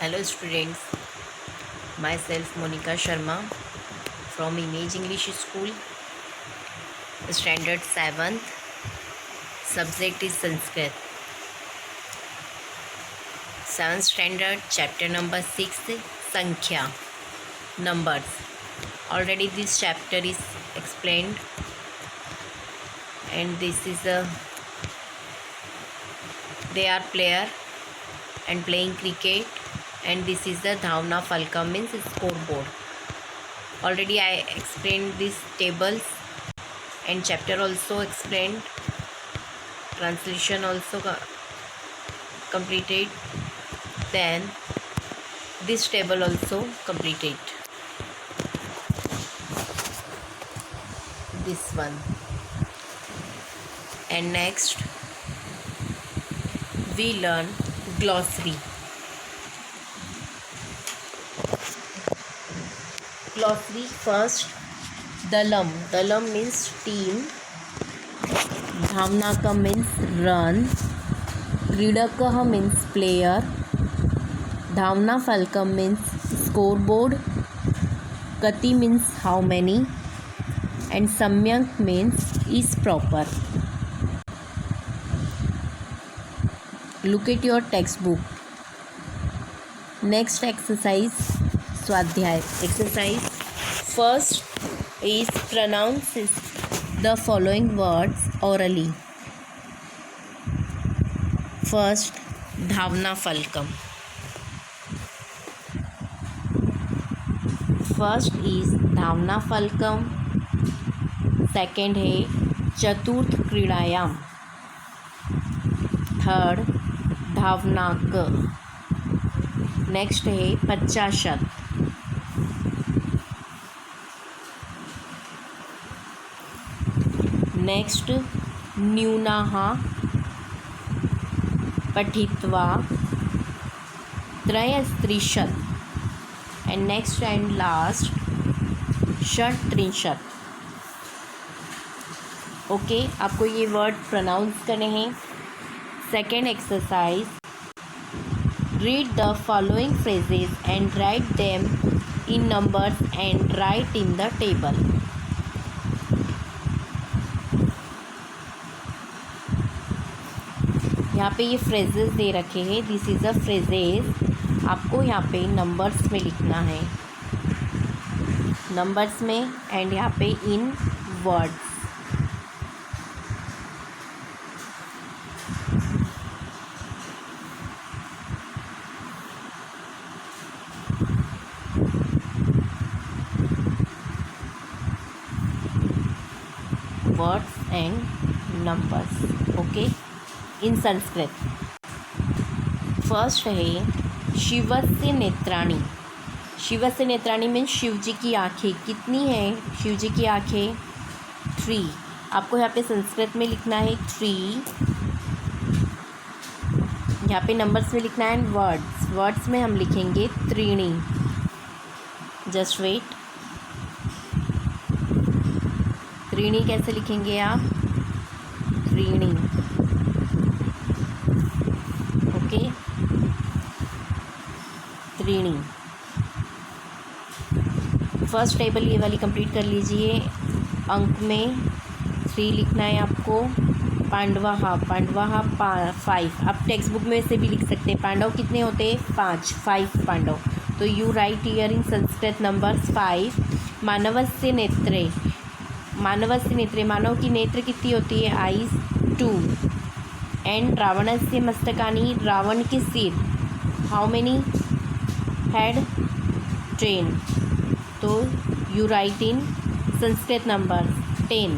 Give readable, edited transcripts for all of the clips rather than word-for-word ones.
Hello students, myself Monica Sharma from Image English School, Standard 7th, subject is Sanskrit. 7th Standard, chapter number 6, Sankhya, numbers. Already this chapter is explained, and this is they are player and playing cricket, and this is the Dhavna Falka, means scoreboard. Already I explained these tables and chapter also explained, translation also completed, then this table also completed, this one. And next we learn glossary. Glossary, first dalam. Dalam means team. Dhamnaka means run. Kridakah means player. Dhavna Falkam means scoreboard. Kati means how many. And Samyak means is proper. Look at your textbook. Next exercise, Swadhyay exercise. First is pronounce the following words orally. First, Dhavna Falkam. First is Dhavna Falkam. Second है चतुर्थ क्रीड़ायाम. Third धावनाक. Next है 50. Next न्यूनाः पठित्वा 33. And next and last 36. Okay, आपको ये word pronounce करने हैं. Second exercise, read the following phrases and write them in numbers and right in the table. यहाँ पे ये फ्रेजेस दे रखे हैं. This is a phrases. आपको यहाँ पे नंबर्स में लिखना है, नंबर्स में, एंड यहाँ पे in words. Words and numbers. Okay, in Sanskrit. First है शिवस्य नेत्राणि. शिवस्य नेत्राणि मीन्स शिव जी की आँखें. कितनी हैं शिव जी की आँखें? 3. आपको यहाँ पे संस्कृत में लिखना है 3. यहाँ पे नंबर्स में लिखना है. वर्ड्स में हम लिखेंगे त्रीणी. Just wait. त्रीणी कैसे लिखेंगे आप? त्रीणी. ओके, त्रीणी. फर्स्ट टेबल ये वाली कंप्लीट कर लीजिए. अंक में 3 लिखना है आपको. पांडवाः 5. आप टेक्स्ट बुक में से भी लिख सकते हैं. पांडव कितने होते हैं? 5 पांडव. तो you right here in Sanskrit numbers 5. मानवस्य नेत्रे. मानव की नेत्र कितनी होती है? आईज 2. एंड रावणस्य मस्तकानि. रावण के सिर हाउ मेनी हेड? 10. तो you write in Sanskrit number 10.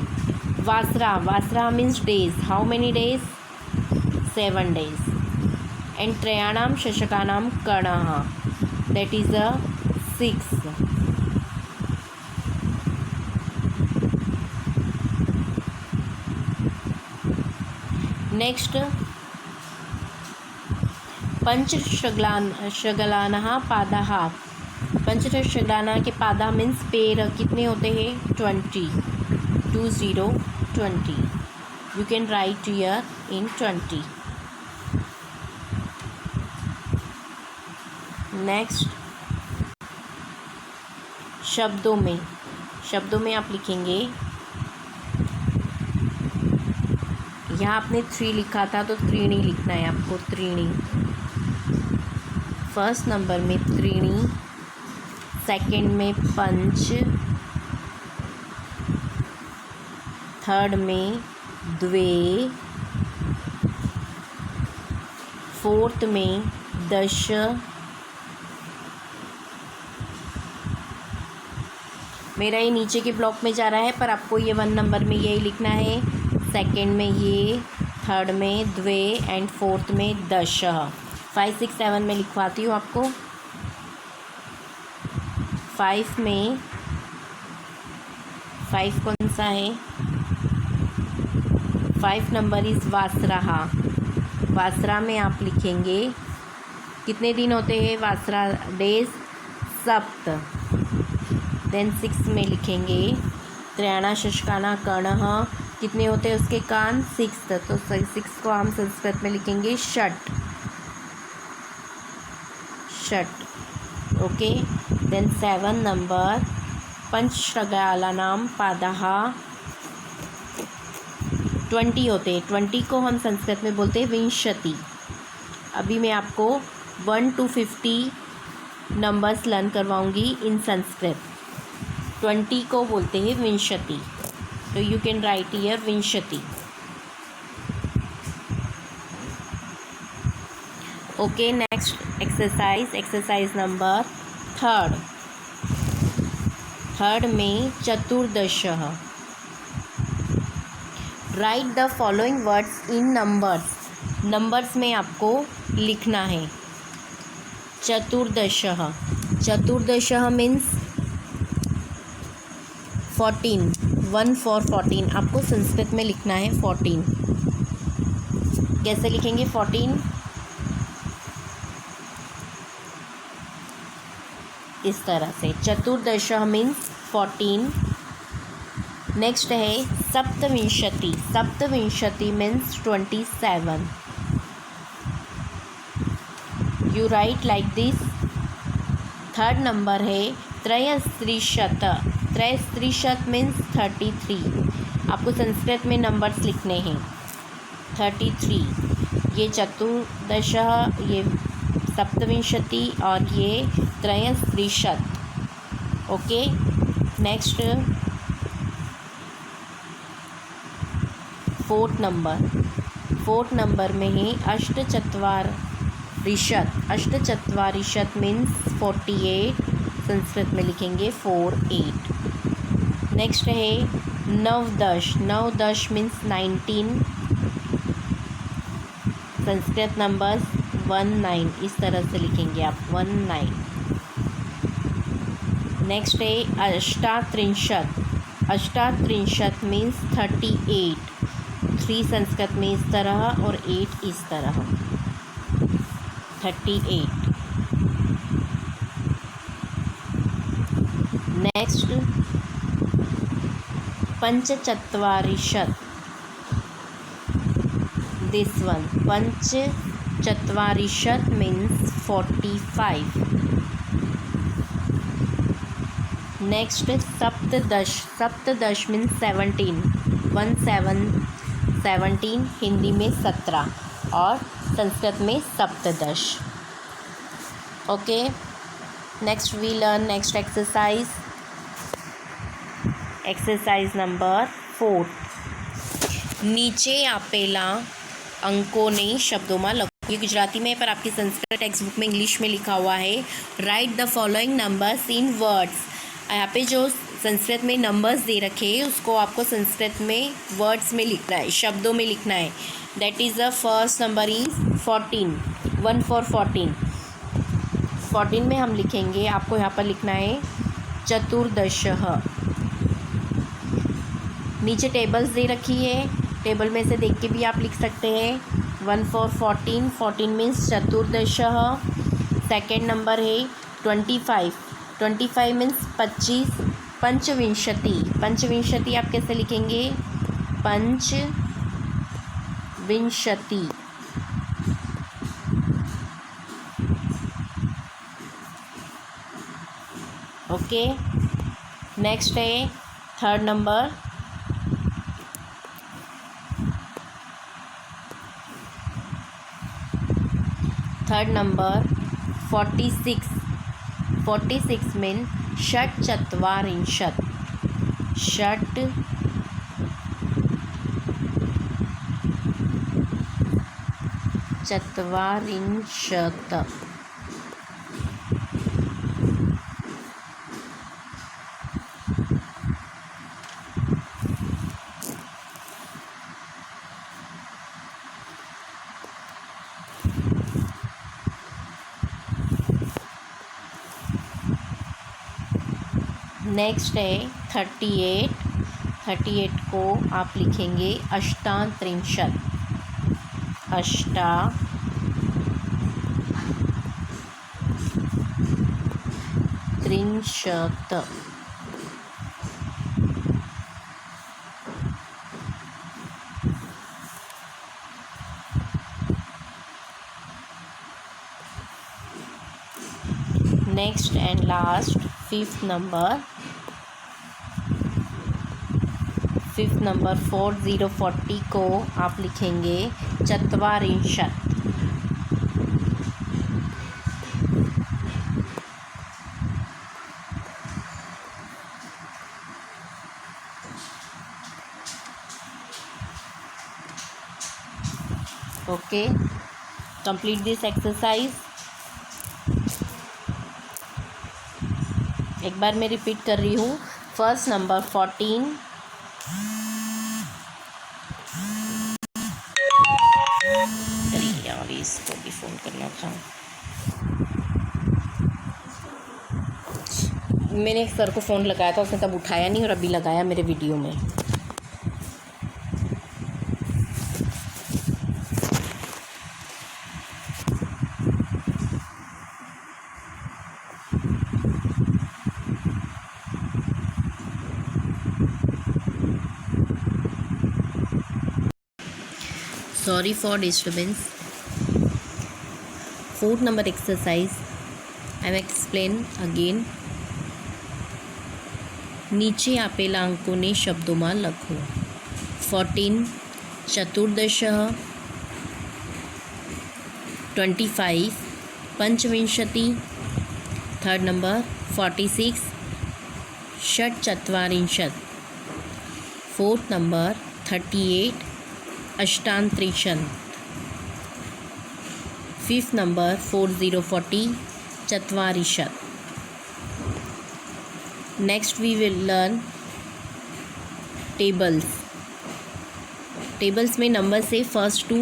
वासरा means days. How many days? 7 days. And त्रयाणाम शशकानाम कर्णः. That is 6. नेक्स्ट पंचशगलानः पादाः. पंचशगलाना के पादा मीन्स पैर कितने होते हैं? 20. 20. You can write here in 20. Next शब्दों में आप लिखेंगे, यहाँ आपने 3 लिखा था तो त्रीणी लिखना है आपको, त्रीणी। फर्स्ट नंबर में त्रीणी, सेकंड में पंच, थर्ड में द्वे, फोर्थ में दश, मेरा ये नीचे के ब्लॉक में जा रहा है पर आपको ये 1 नंबर में यही लिखना है, सेकंड में ये, थर्ड में द्वे एंड फोर्थ में दश। 5 6 7 में लिखवाती हूँ आपको। 5 में 5 कौन सा है? 5 नंबर इज़ वासराहा। वासरा में आप लिखेंगे कितने दिन होते हैं वासरा डेज? सप्त। देन 6 में लिखेंगे त्रयाणा शशकाना कर्णः, कितने होते हैं उसके कान? 6। तो 6 को हम संस्कृत में लिखेंगे षट, षट। ओके। देन 7 नंबर पंचश्रगालानाम पादाः, 20 होते हैं। 20 को हम संस्कृत में बोलते हैं विंशति। अभी मैं आपको 1 to 50 नंबर्स लर्न करवाऊंगी इन संस्कृत। 20 को बोलते हैं विंशति, तो यू कैन राइट हियर विंशति। Okay, next exercise number 3। Third में चतुर्दशः। Write the following words in numbers. Numbers में आपको लिखना है चतुर्दशः। चतुर्दशः मीन्स 14, 1 for 14। आपको संस्कृत में लिखना है 14। कैसे लिखेंगे 14? इस तरह से, चतुर्दशः मीन्स 14। नेक्स्ट है सप्तविंशति। सप्तविंशति means 27। You write like this. Third number है त्रयस्त्रिशत। त्रयस्त्रिशत मीन्स 33। आपको संस्कृत में नंबर्स लिखने हैं 33। ये चतुर्दशः, ये सप्तविंशति और ये त्रयस्त्रिशत। ओके। नेक्स्ट फोर्थ नंबर में है अष्टचत्वारिशत। अष्टचत्वारिशत मीन्स 48। संस्कृत में लिखेंगे 48। नेक्स्ट है नवदश। नवदश मीन्स 19। संस्कृत नंबर्स 19, इस तरह से लिखेंगे आप 19। नेक्स्ट है अष्टात्रिंशत। अष्टात्रिंशत मीन्स 38। 3 संस्कृत में इस तरह और 8 इस तरह, 38। नेक्स्ट पंचचत्वारिशत। दिस वन, पंचचत्वारिशत मीन्स 45। नेक्स्ट सप्तदश। सप्तदश मीन्स 17। 17 हिंदी में 17 और संस्कृत में सप्तदश। Okay, next we learn next exercise number 4। નીચે આપેલા અંકોને શબ્દોમાં લખો। ये गुजराती में पर आपकी संस्कृत टेक्स्ट बुक में इंग्लिश में लिखा हुआ है। Right the following numbers in words. यहाँ पे जो संस्कृत में नंबर्स दे रखे हैं उसको आपको संस्कृत में वर्ड्स में लिखना है, शब्दों में लिखना है। That is the first number is 14, 1 for 14। 14 में हम लिखेंगे, आपको यहाँ पर लिखना है चतुर्दशः। नीचे टेबल्स दे रखी है, टेबल में से देख के भी आप लिख सकते हैं। 1 for 14, 14 मीन्स चतुर्दशः। सेकेंड नंबर है 25, 25 मीन्स 25। पंचविंशति, पंचविंशति आप कैसे लिखेंगे? पंचविंशति। ओके, नेक्स्ट है third number. Third number 46। 46 mean षट्चत्वारिंशत्। षट् चत्वारिंशत्। नेक्स्ट है 38। 38 को आप लिखेंगे अष्टात्रिंशत्। अष्टात्रिंशत्। Next and last fifth number. 40 को आप लिखेंगे चत्वारिंशत्। Okay, complete this exercise. एक बार मैं रिपीट कर रही हूँ। First number 14। अरे यार, इसको भी फ़ोन करना था। मैंने एक सर को फ़ोन लगाया था, उसने तब उठाया नहीं और अभी लगाया मेरे वीडियो में। Sorry for disturbance. Fourth number exercise I will explain again. નીચે આપેલા અંકોને શબ્દોમાં લખો. 14 ચતુર્દશઃ, 25 પંચવિંશતિ, થર્ડ નંબર 46 षट्चत्वारिंशत्, फोर्थ नंबर 38 अष्टात्रिंशत्, फिफ्थ नंबर 40 चत्वारिंशत्. Next we will learn tables. Tables में नंबर से फर्स्ट टू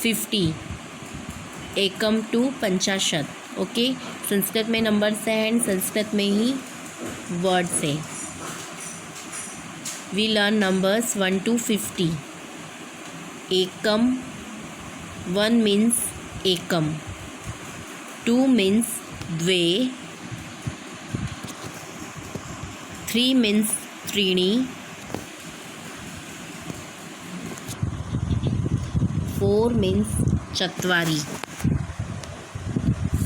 50, एकम टू 50. ओके, संस्कृत में नंबर से एंड संस्कृत में ही वर्ड से. We learn numbers 1 to 50. Ekam, 1 means Ekam, 2 means द्वे, 3 मीन्स त्रीणि, 4 मीन्स चत्वारि,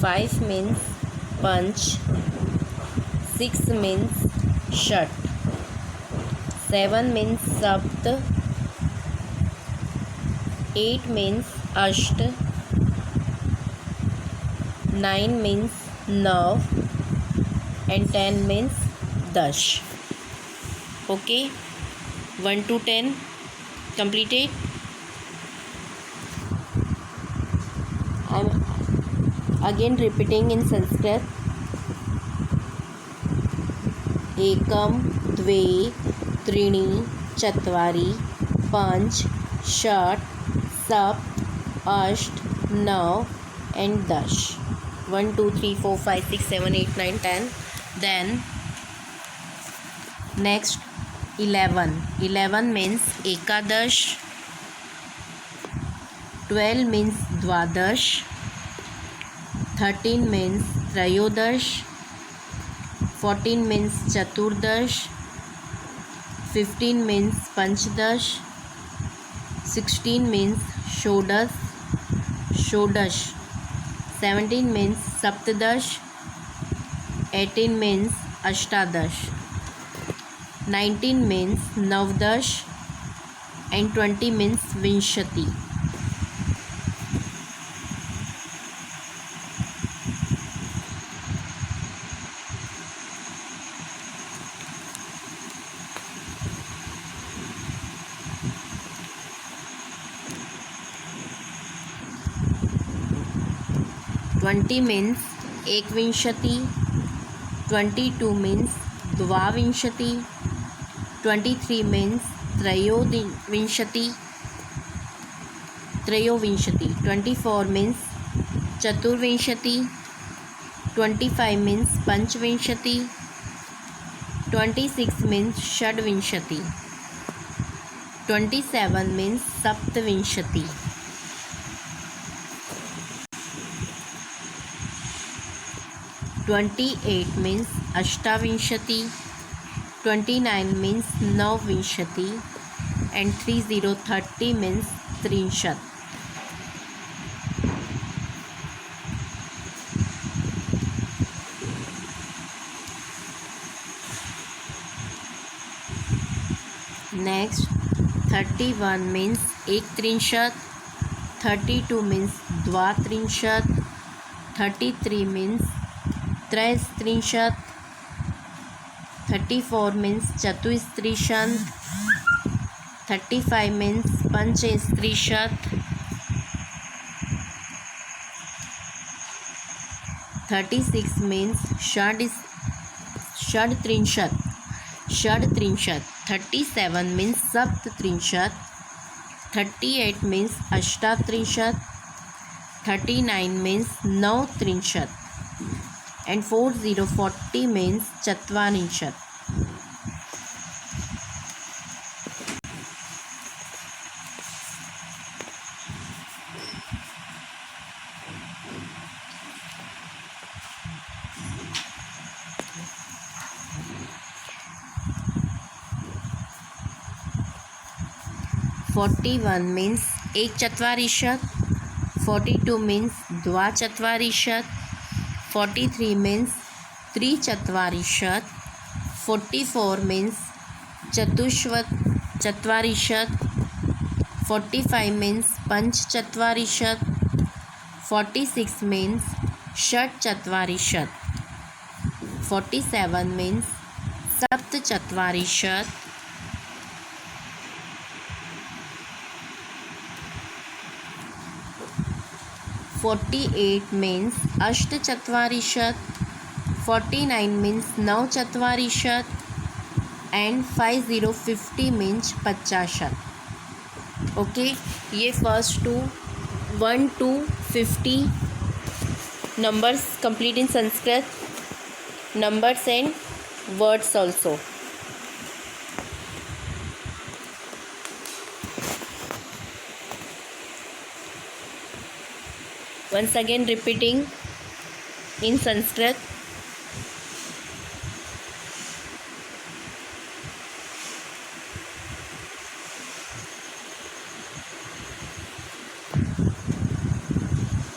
5 मीन्स पंच, 6 मीन्स षट, 7 मीन्स सप्त, 8 मीन्स अष्ट, 9 मीन्स नव and 10 means 10. Okay, 1 to 10 completed. I am again repeating in Sanskrit. एकम, द्वे, त्रीणि, चत्वारि, पंच, षट, सप्त, अष्ट, नव and 10. 1 2 3 4 5 6 7 8 9 10. Then next 11. 11 means एकादश, 12 means द्वादश, 13 means त्रयोदश, 14 means चतुर्दश, 15 means पंचदश, 16 means षोडश, 17 means सप्तदश, 18 means अष्टादश. 19 means नवदश and 20 means विंशति. 20 means एकविंशति. 22 means द्वाविंशति. 23 means त्रयोविंशति. 24 means चतुर्विंशति. 25 means पंचविंशति. 26 means षड्विंशति. 27 means सप्तविंशति. 28 means अष्टाविंशति. 29 means नवविंशति and 30 means त्रिंशत्. Next 31 means एकत्रिंशत्. 32 means द्वात्रिंशत्. 33 means त्रयस्त्रिंशत्. 34 means चतुस्त्रिंशत्. 35 means पंचस्त्रिंशत्. 36 means षड्त्रिंशत्. 37 means सप्तत्रिंशत्. 38 means अष्टात्रिंशत्. 39 means नवत्रिंशत् and 40 means चत्वारिंशत्. (41) means एकचत्वारिंशत्. 42 means द्वाचत्वारिंशत्. 43 means त्रिचत्वारिंशत्. 44 means चत्वारिंशत्. 45 means पंचचत्वारिंशत्. 46 means षट्चत्वारिंशत्. 47 means सप्तचत्वारिंशत्. 48 means अष्टचत्वारिंशत्. 49 means नवचत्वारिंशत् and 50 means पचाशत्. ओके, ये first 1 to 50 numbers complete in Sanskrit. Numbers and words also. Once again repeating in Sanskrit.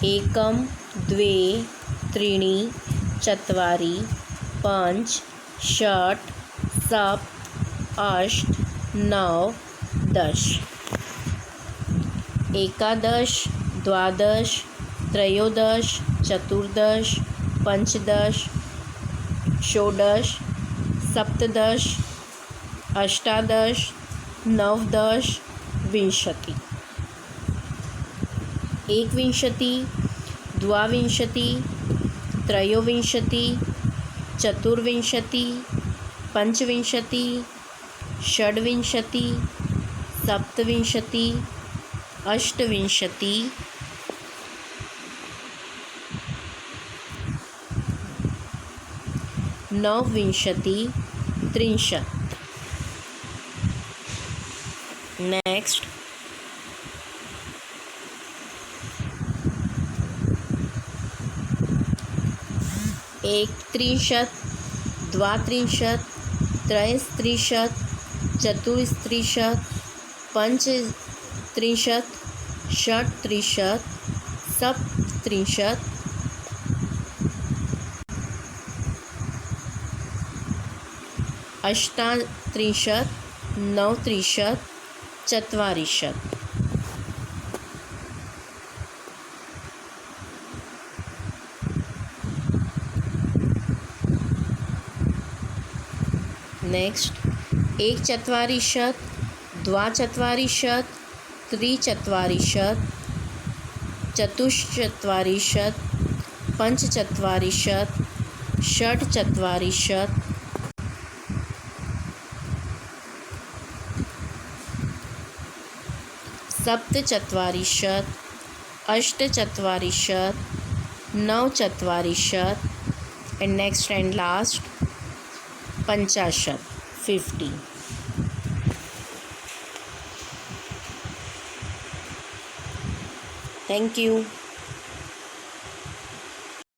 एकम द्वे त्रीणि चत्वारि पञ्च षट् सप्त अष्ट नव दश. एकादश द्वादश त्रयोदश चतुर्दश पंचदश षोडश सप्तदश अष्टादश नवदश विंशति. एकविंशति द्वाविंशति त्रयोविंशति चतुर्विंशति पंचविंशति षड्विंशति सप्तविंशति अष्टविंशति नवविंशति त्रिंशत्. नेक्स्ट एकत्रिंशत् द्वात्रिंशत् त्रयस्त्रिंशत् चतुस्त्रिंशत् पंचत्रिंशत् षट्त्रिंशत् सप्तत्रिंशत् अष्टात्रिंशत् नवत्रिंशत् चत्वारिंशत्। नेक्स्ट एकचत्वारिंशत् द्वाचत्वारिंशत् त्रिचत्वारिंशत् चतुश्चत्वारिंशत् पंचचत्वारिंशत् षट्चत्वारिंशत् सप्तचत्वारिंशत् अष्टचत्वारिंशत् नवचत्वारिंशत् and next and last 50 50। Thank you.